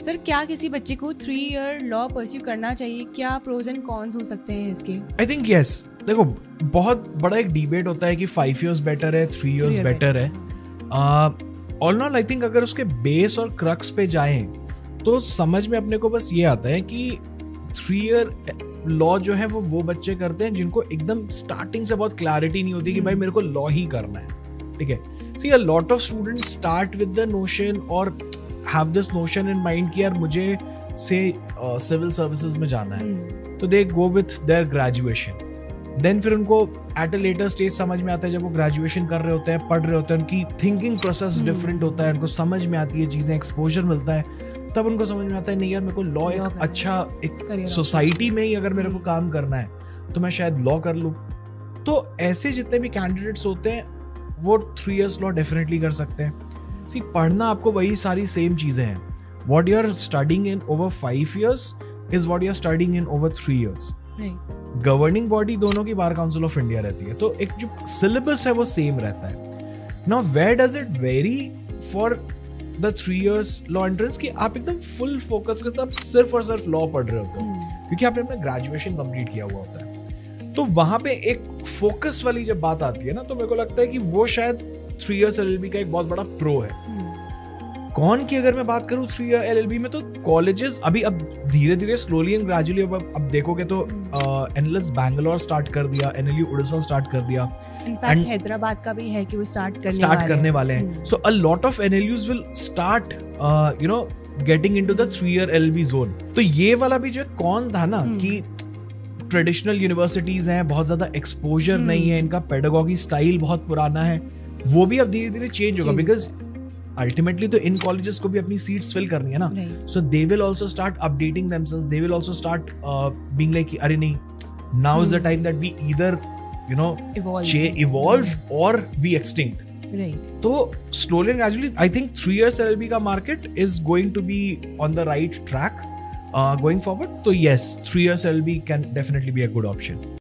Sir क्या किसी बच्चे को 3 ईयर लॉ परस्यू करना चाहिए? क्या प्रोज एंड कॉन्स हो सकते हैं इसके? I think yes. देखो, बहुत बड़ा एक डिबेट होता है कि 5 years बेटर है, 3 years बेटर है. ऑल नॉल आई थिंक अगर उसके बेस और क्रक्स पे जाएं तो समझ में अपने को बस ये आता है कि 3 year लॉ जो है वो बच्चे करते हैं जिनको एकदम स्टार्टिंग से बहुत क्लैरिटी नहीं होती कि भाई मेरे को लॉ ही करना है. ठीक है. See a lot of students start with the notion और have this notion in mind कि यार मुझे से सिविल सर्विसेज में जाना है, तो they go with their graduation. Then फिर उनको एट अ लेटर स्टेज समझ में आता है, जब वो ग्रेजुएशन कर रहे होते हैं, पढ़ रहे होते हैं, उनकी थिंकिंग प्रोसेस डिफरेंट होता है, उनको समझ में आती है चीजें, एक्सपोजर मिलता है, तब उनको समझ में आता है नहीं यार मेरे को लॉ एक अच्छा एक सोसाइटी में ही अगर मेरे को काम करना है तो मैं शायद लॉ कर लूँ. तो ऐसे जितने भी कैंडिडेट्स होते हैं वो 3 years लॉ डेफिनेटली कर सकते हैं. सी पढ़ना आपको वही सारी सेम चीजें हैं. What you are studying in over 5 years is what you are studying in over 3 years. Governing body दोनों की बार काउंसिल ऑफ इंडिया रहती है, तो एक जो सिलेबस है वो सेम रहता है. Now where does it vary for the 3 years law entrance कि आप एकदम फुल फोकस करते हो, आप सिर्फ और सिर्फ लॉ पढ़ रहे होते हो क्योंकि आपने अपना ग्रेजुएशन कंप्लीट किया हुआ होता है. तो वहां पे एक फोकस वाली जब बात आती है ना, तो मेरे को लगता है कि वो शायद 3 years LLB का एक बहुत बड़ा प्रो है. कौन की अगर मैं बात करूं 3 year LLB में, तो कॉलेजेस अभी अब धीरे धीरे स्लोली एंड ग्रेजुअली अब देखोगे तो NLS बैंगलोर स्टार्ट कर दिया, NLU उड़ीसा स्टार्ट कर दिया, इनफैक्ट हैदराबाद का भी है कि वो स्टार्ट करने वाले हैं. So a lot of NLUs will start you know getting into the 3 year LLB zone. तो ये वाला भी जो कौन था ना कि ट्रेडिशनल यूनिवर्सिटीज हैं, बहुत ज्यादा एक्सपोजर नहीं है, इनका पेडागॉजी स्टाइल बहुत पुराना है, वो भी अब धीरे धीरे चेंज होगा बिकॉज अल्टीमेटली तो इन कॉलेजेस को भी अपनी सीट्स फिल करनी है ना. So they will also start updating themselves, they will also start being like अरे नहीं, now is the time that we either you know evolve or we extinct. तो slowly and gradually I think 3 years LLB का market is going to be on the right track going forward. So yes, 3 years LLB can definitely be a good option.